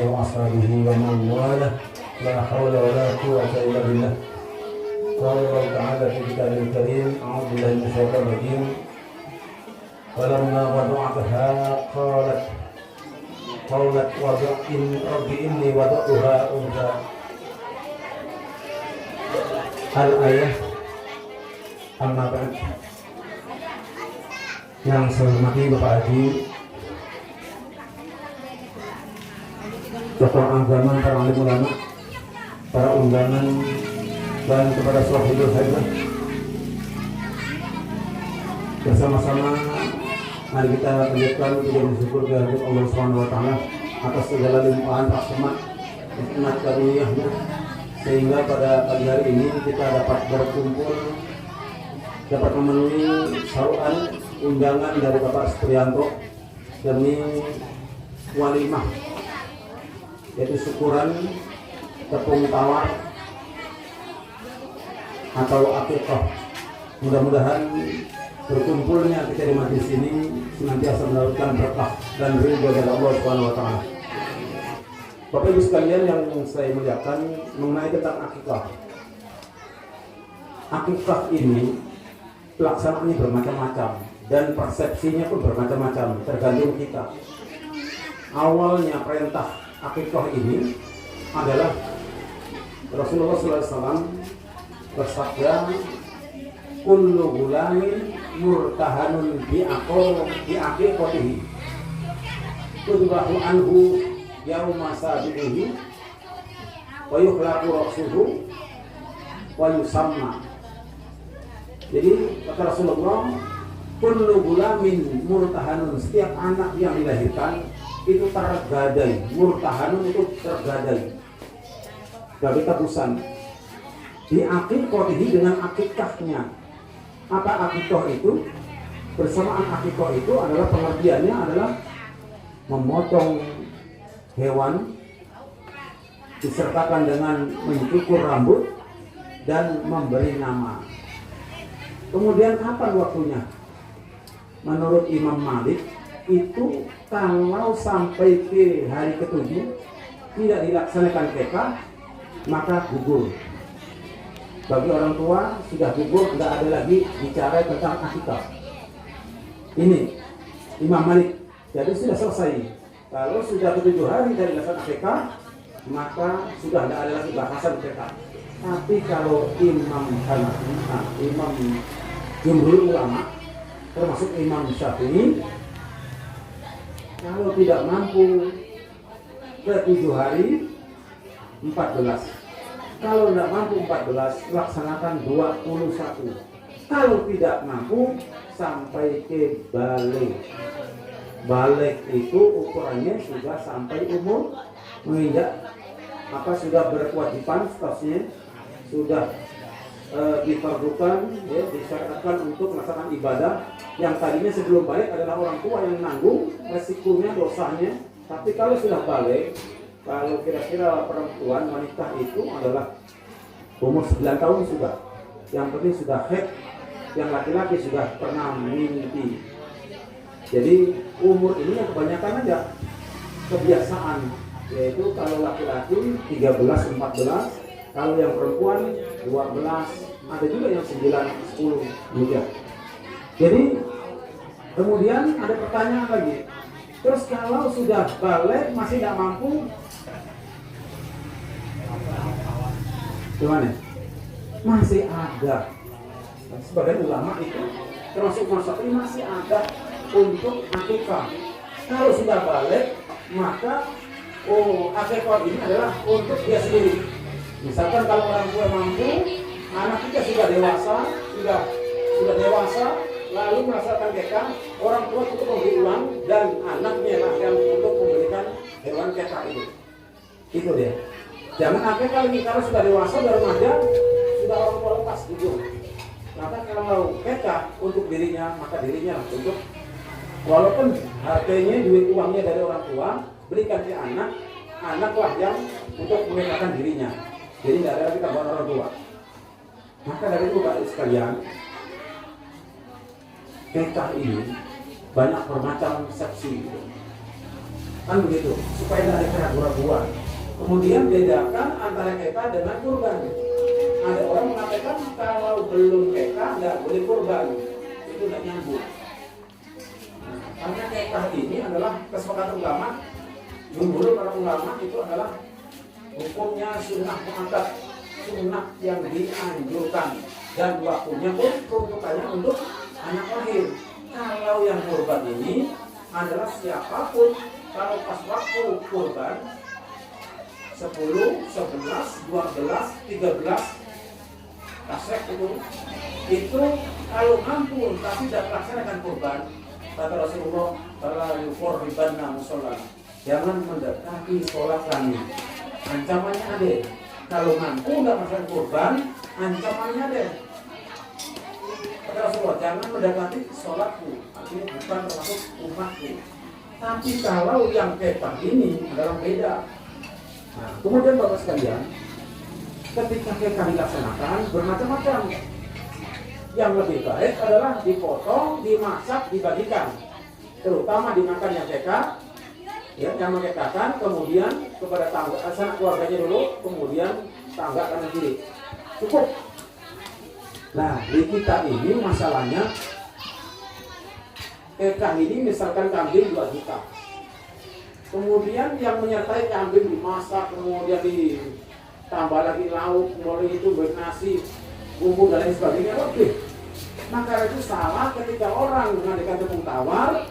وأصحابه ومن والاه لا حول ولا قوة إلا بالله. قال الله تعالى في كتابه الكريم أعوذ بالله من الشيطان الرجيم فلما وضعتها قالت رب إني وضعتها أنثى. Al-ayah. Amma ba'd. Yang saya hormati Bapak Haji, tokoh agama, para alim ulama, para undangan, dan kepada Sahibul Haibah, bersama-sama mari kita panjatkan puja dan syukur kehadirat Allah Subhanahu wa taala atas segala limpahan rahmat nikmat karunia-Nya, sehingga pada pagi hari ini kita dapat berkumpul, dapat memenuhi saruan undangan dari Bapak Supriyanto demi walimah, yaitu syukuran tepung tawar atau akikah. Mudah-mudahan berkumpulnya kita di majelis ini senantiasa mendapatkan berkah dan ridho dari Allah Subhanahu wa taala. Bapak Ibu sekalian yang saya muliakan, mengenai tentang akikah. Akikah ini pelaksanaannya bermacam-macam dan persepsinya pun bermacam-macam, tergantung kita. Awalnya perintah akikah ini adalah Rasulullah SAW bersabda, kullu gulamin murtahanun bi'aqiqatihi tudbahu anhu yauma sabihi wa yukhlaqu ra'suhu wa yusamma. Jadi kata Rasulullah, kullu gulamin murtahanun, setiap anak yang dilahirkan itu tergadai. Murtahanun itu tergadai, gabi tebusan. Bi'aqiqatihi, dengan akikahnya. Apa akikah itu? Bersamaan akikah itu adalah pengertiannya adalah memotong hewan disertakan dengan mencukur rambut dan memberi nama. Kemudian kapan waktunya? Menurut Imam Malik itu kalau sampai ke hari ke-7 tidak dilaksanakan akikah, maka gugur. Bagi orang tua sudah gugur, tidak ada lagi bicara tentang akikah. Ini Imam Malik. Jadi sudah selesai. Kalau sudah ke-7 hari dari dilaksanakan akikah, maka sudah tidak ada lagi bahasan akikah. Tapi kalau Imam Hanafi, Imam Jumhur ulama, termasuk Imam Syafi'i, kalau tidak mampu ke-7 hari 14. Kalau tidak mampu 14, laksanakan 21. Kalau tidak mampu, sampai ke balik. Balik itu ukurannya sudah sampai umur menginjak sudah berkewajiban, statusnya sudah diperlukan, ya, disyaratkan untuk melaksanakan ibadah. Yang tadinya sebelum balik adalah orang tua yang menanggung resikonya, dosanya. Tapi kalau sudah balik, kalau kira-kira perempuan, wanita itu adalah umur 9 tahun sudah. Yang penting sudah haid. Yang laki-laki sudah pernah mimpi. Jadi umur ini yang kebanyakan aja kebiasaan. Yaitu kalau laki-laki 13, 14. Kalau yang perempuan 12. Ada juga yang 9, 10 juga. Jadi kemudian ada pertanyaan lagi. Terus kalau sudah balik masih tidak mampu, gimana? Masih ada. Sebagian ulama itu termasuk masyarakat masih ada untuk akikah. Kalau sudah balik, maka akikah ini adalah untuk dia sendiri. Misalkan kalau orang tua mampu, anak kita sudah dewasa, lalu melaksanakan akikah, orang tua cukup memberi uang dan anaknya lah yang untuk memberikan hewan akikah itu. Itu dia. Jangan akikah lagi karena sudah dewasa, sudah remaja, sudah orang tua lepas gitu. Maka kalau mau akikah untuk dirinya, maka dirinya untuk, walaupun harganya duit uangnya dari orang tua, berikan ke anak, anaklah yang untuk mengikahkan dirinya. Jadi tidak ada lagi tambahan orang tua. Maka dari itu Bapak sekalian, akikah ini banyak bermacam persepsi. kan begitu, supaya tidak ada keraguan-keraguan. Kemudian bedakan antara keka dengan kurban. Ada orang mengatakan kalau belum keka nggak boleh kurban, itu tidak nyambung. Karena keka ini adalah kesepakatan ulama, jumhur para ulama itu adalah hukumnya sunnah muakkad, sunnah yang dianjurkan, dan waktunya pun peruntukannya untuk anak lahir. Kalau yang kurban ini adalah siapapun, kalau pas waktu kurban 10, 11, 12, 13 kasek itu kalau mampu tapi tidak melaksanakan kurban, kata Rasulullah, "Fala yuqarribanna mushollana." Jangan mendekati sholat kami. Ancamannya ada. Kalau mampu tidak melaksanakan kurban, ancamannya ada. Kata Rasulullah, jangan mendekati sholatku. Artinya bukan termasuk umatku. Tapi kalau yang kepah ini adalah beda. Nah, kemudian Bapak sekalian, ketika kekah dilaksanakan bermacam-macam. Yang lebih baik adalah dipotong, dimasak, dibagikan. Terutama dimakan yang kekah, ya, yang mengekahkan, kemudian kepada tangga, sanak keluarganya dulu, kemudian tangga kanan kiri. Cukup. Nah, di kita ini masalahnya kekah ini misalkan kambing 2 juta. Kemudian yang menyertai kambing dimasak, kemudian ditambah lagi lauk, mulai itu nasi, bumbu dan lain sebagainya. Oke. Maka itu salah ketika orang mengadakan tepung tawar,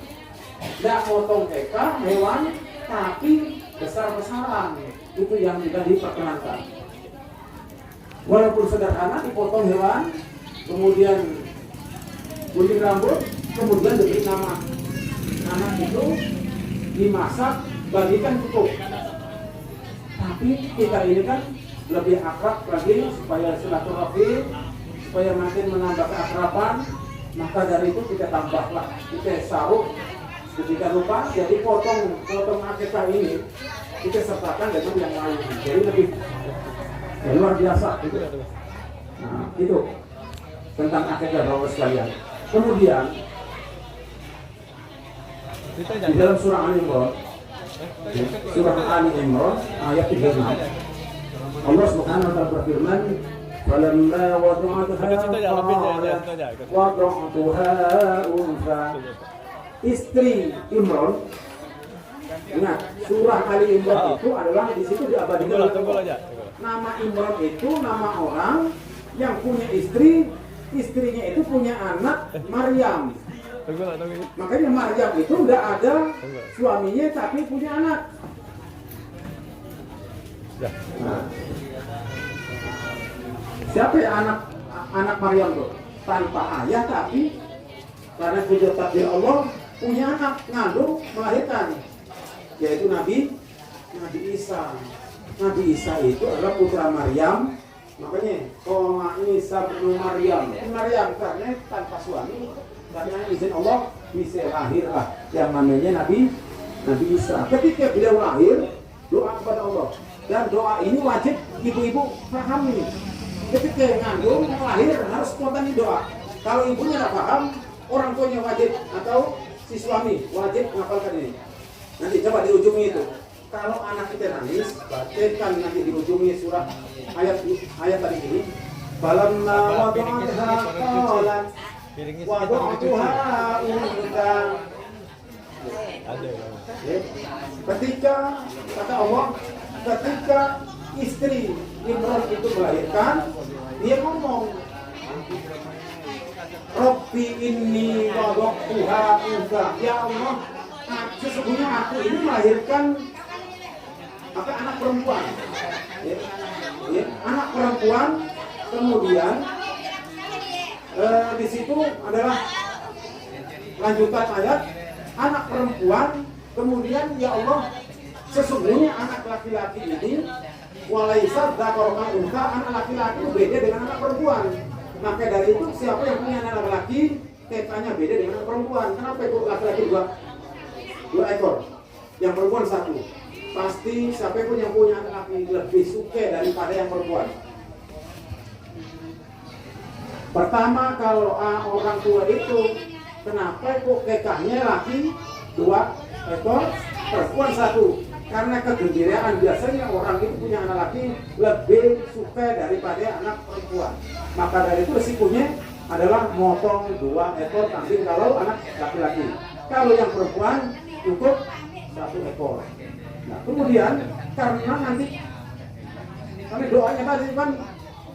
tidak potong kekah hewan, tapi besar-besaran. Itu yang tidak diperkenankan. Walaupun sederhana dipotong hewan, kemudian gunting rambut, kemudian diberi nama. Anak itu dimasak, bagikan cukup. Tapi kita ini kan lebih akrab lagi supaya silaturahmi, supaya makin menambah keakraban. Maka dari itu kita tambahlah, kita saruk ketika lupa. Jadi potong akikah ini kita sertakan dengan yang lain. Jadi lebih luar biasa gitu. Nah, itu tentang akikah Bapak sekalian. Kemudian di dalam surah Al-Imran, ayat 36, Allah Subhanahu wa taala berfirman, "Falamma wada'tuha unsa." Istri Imran, ingat surah Ali Imran itu adalah di situ diabadikan nama Imran itu nama orang yang punya istri, istrinya itu punya anak Maryam. Makanya Maryam itu tidak ada suaminya tapi punya anak. Nah, siapa ya anak Maryam itu? Tanpa ayah tapi karena punya takdir Allah punya anak, ngandung, melahirkan, yaitu Nabi Isa. Nabi Isa itu adalah putra Maryam. Makanya Isa bin Maryam karena tanpa suami, karena izin Allah bisa lahirlah yang namanya Nabi Isa. Ketika beliau lahir, doa kepada Allah, dan doa ini wajib ibu-ibu paham ini. Ketika ngandung lahir harus spontan doa. Kalau ibunya tidak paham, orang tuanya wajib atau si suami wajib menghafalkan ini. Nanti coba di ujungnya itu. Kalau anak kita nangis, bacakan nanti di ujungnya surah ayat tadi ini. Falamma wada'atha qalat wada'tuha unsa. Ketika kata Allah, ketika istri Imran itu melahirkan, dia ngomong, Rabbi inni wada'tuha unsa. Ya Allah, sesungguhnya aku ini melahirkan anak perempuan. Anak perempuan. Kemudian di situ adalah lanjutan ayat, anak perempuan. Kemudian ya Allah, sesungguhnya anak laki-laki ini walaisa dzakaru kal unsa, anak laki-laki beda dengan anak perempuan. Maka dari itu siapa yang punya anak laki, tetanya beda dengan anak perempuan. Kenapa itu laki-laki dua ekor, yang perempuan 1? Pasti siapa pun yang punya anak laki lebih suka daripada yang perempuan. Pertama, kalau orang tua itu kenapa kok kekahnya laki 2 ekor, perempuan 1. Karena kegembiraan biasanya orang itu punya anak laki lebih suka daripada anak perempuan. Maka dari itu resikonya adalah motong 2 ekor kambing kalau anak laki-laki. Kalau yang perempuan cukup 1 ekor. Nah kemudian karena nanti kami doanya tadi kan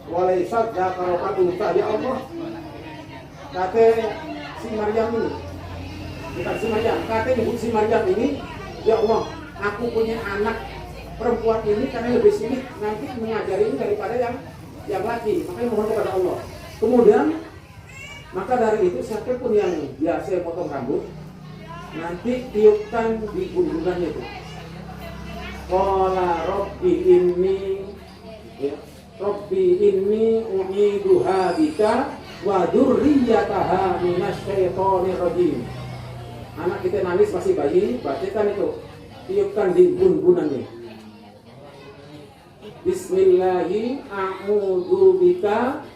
walaisat dzakaru unsa ya Allah. Kata si Maryam ini, bukan si Maryam, kata ibu si Maryam ini, ya Allah, aku punya anak perempuan ini karena lebih sulit nanti mengajari ini daripada yang laki, makanya mohon kepada Allah. Kemudian maka dari itu siapapun yang biasa potong rambut nanti tiupkan di gunungannya itu. Qala Rabbi inni u'iduha bika wa dzurriyyataha minasyaitonir rajim. Anak kita nangis masih bayi, bacakan itu. Tiupkan di bun-bunannya. Bismillahi a'udzu bika,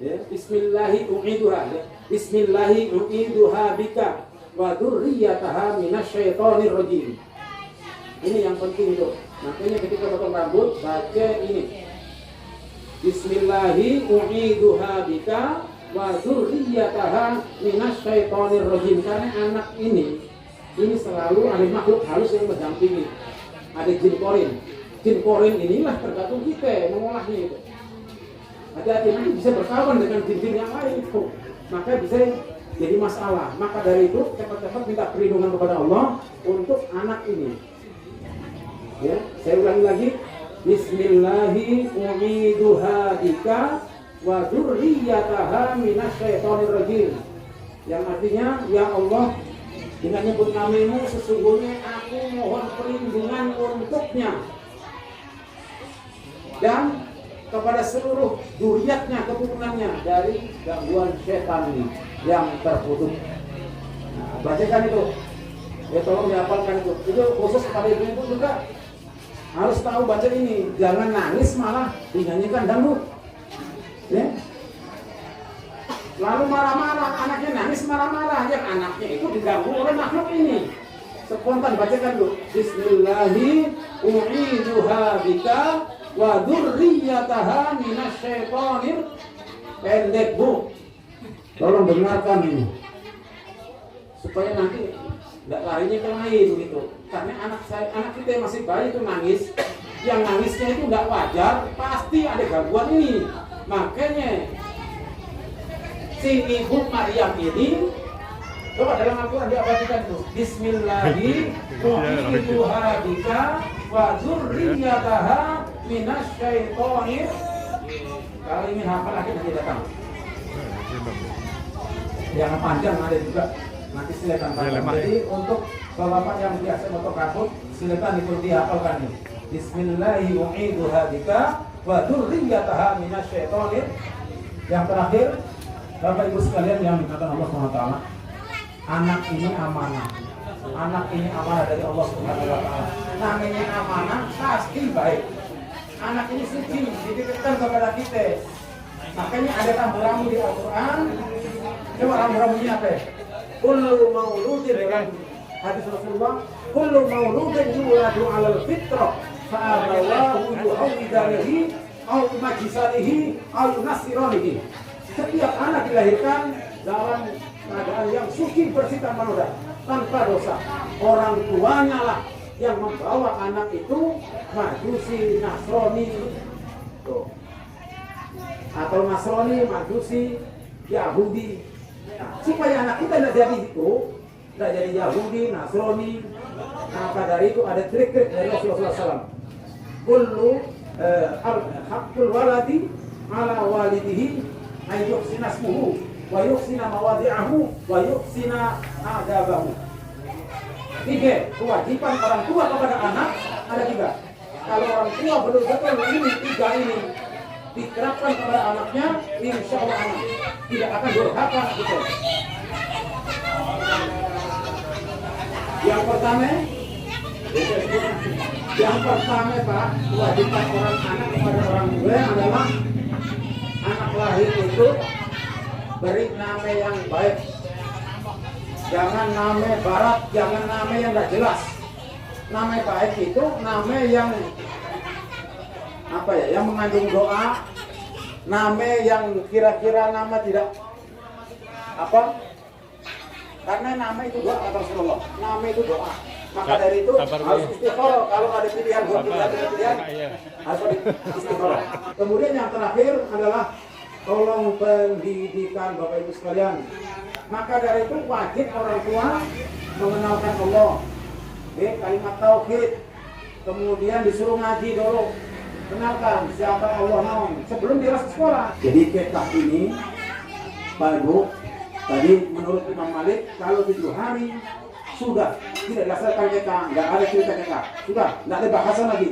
ya, bismillahi u'iduha, ya. Bismillahi u'iduha bika wa dzurriyyataha minasyaitonir rajim. Ini yang penting itu. Makanya ketika potong rambut baca ini. Bismillahi u'iduha bika wa dzurriyyataha minasyaitonir rajim. Karena anak ini selalu ada makhluk halus yang mendampingi. Ada jin korin. Jin korin inilah tergantung kita mengolahnya itu. Hati-hati nanti bisa berkawan dengan jin-jin yang lain itu. Maka bisa jadi masalah. Maka dari itu cepat-cepat minta perlindungan kepada Allah untuk anak ini. Ya, saya ulangi lagi. Bismillahi u'iduha bika wa dzurriyyataha minasyaitonir rajim. Yang artinya, ya Allah, dengan nyebut namamu sesungguhnya aku mohon perlindungan untuknya dan kepada seluruh dzurriyyatnya, keturunannya dari gangguan setan ini yang terkutuk. Nah, bacakan itu. Ya tolong dihafalkan itu. Itu khusus kepada ibu-ibu juga. Harus tahu baca ini, jangan nangis malah dinyanyikan dangdut. Ya. Lalu marah-marah, anaknya nangis marah-marah, yang anaknya itu diganggu oleh makhluk ini. Spontan bacakan dulu. Bismillahi u'iduha bika wa dzurriyyataha minasyaitonir. Pendek bu, tolong dengarkan ini supaya nanti nggak larinya ke lain gitu. Karena anak kita yang masih bayi itu nangis, yang nangisnya itu nggak wajar, pasti ada gangguan ini. Makanya si ibu Maryam ini, coba dalam Al-Quran diabadikan itu. Bismillahi u'iduha bika wa dzurriyyataha minasyaitonir. Kalau ingin hafal lagi nanti datang. Yang panjang ada juga. Nanti silakan Pak. Jadi untuk bapak-bapak yang biasa potong rambut, silakan ikuti hafalkan ini. Bismillahi u'iduha bika wa dzurriyyataha minasyaitonir. Yang terakhir, Bapak Ibu sekalian yang dikatakan Allah SWT, anak ini amanah. Anak ini amanah dari Allah Subhanahu wa taala. Namanya amanah pasti baik. Anak ini suci, dititipkan kepada kita. Makanya ada rambu-rambu di Al-Qur'an. Coba rambu-rambunya apa? Kullu mauludin, dengan hadis Rasulullah, kullu mauludin yuladu 'alal fitrah fa abawahu yuhawidanihi aw majisanihi aw nasiranihi. Setiap anak dilahirkan dalam keadaan yang suci, bersih tanpa noda, tanpa dosa. Orang tuanya lah yang membawa anak itu Majusi, Nasrani, atau Nasrani, Majusi, Yahudi. Nah, supaya anak kita tidak jadi itu, tidak jadi Yahudi, Nasrani. Maka dari itu ada trik-trik dari Rasulullah SAW. Kullu haqqul waladi ala walidihi ayyuhsina ismuhu wa yuhsina mawadi'ahu wa yuhsina adabahu. 3. Kewajiban orang tua kepada anak ada 3. Kalau orang tua betul-betul ini 3 ini diterapkan kepada anaknya, insya Allah anak tidak akan durhaka gitu. Yang pertama Pak, kewajiban orang anak kepada orang tua adalah anak lahir itu beri nama yang baik. Jangan nama barat, jangan nama yang tidak jelas. Nama baik itu nama yang apa ya, yang mengandung doa, nama yang kira-kira nama tidak apa, karena nama itu doa kata Rasulullah, nama itu doa. Maka dari itu harus istiqoroh. Kalau ada pilihan buat kita pilihan harus istiqoroh. Kemudian yang terakhir adalah tolong pendidikan Bapak Ibu sekalian. Maka dari itu wajib orang tua mengenalkan Allah, kalimat tauhid, kemudian disuruh ngaji dulu, kenalkan siapa Allah nom sebelum dia masuk sekolah. Jadi kitab ini, Pak Ibu, tadi menurut Imam Malik kalau 7 hari sudah tidak dilaksanakan TK, nggak ada cerita TK, sudah nggak ada bahasan lagi.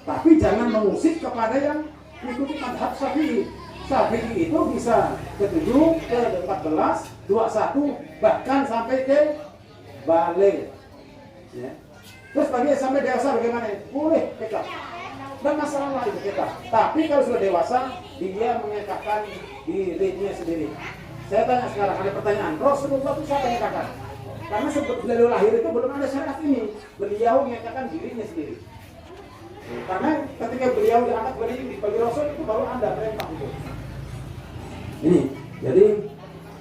Tapi jangan mengusik kepada yang mengikuti madhab Syafi'i. Syafi'i itu bisa ke-7, ke-14, 21, bahkan sampai ke balik. Ya. Terus bagi sampai dewasa bagaimana? Boleh TK, dan masalah itu TK. Tapi kalau sudah dewasa, dia mengekakkan dirinya sendiri. Saya tanya sekarang, ada pertanyaan, Rasulullah itu siapa yang mengekakkan? Karena sebelum beliau lahir itu belum ada syariat ini. Beliau mengatakan dirinya sendiri. Karena ketika beliau diangkat bagi Rasul itu baru ada perintah itu. Ini, jadi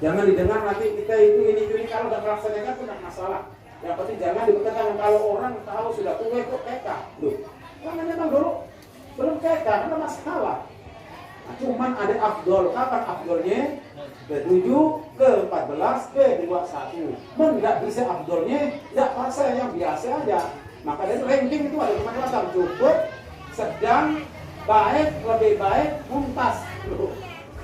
jangan didengar nanti kita ini kalau tidak melaksanakan itu tidak masalah. Yang penting jangan dikatakan kalau orang tahu sudah tua itu TK. Loh, karena memang dulu belum TK, karena masalah. Nah, cuman ada afdol. Kapan afdolnya? Ke-7, ke-14, ke-21. Enggak bisa afdolnya, enggak paksa yang biasa aja. Maka dari ranking itu ada macam-macam, cukup, sedang, baik, lebih baik, mumtaz.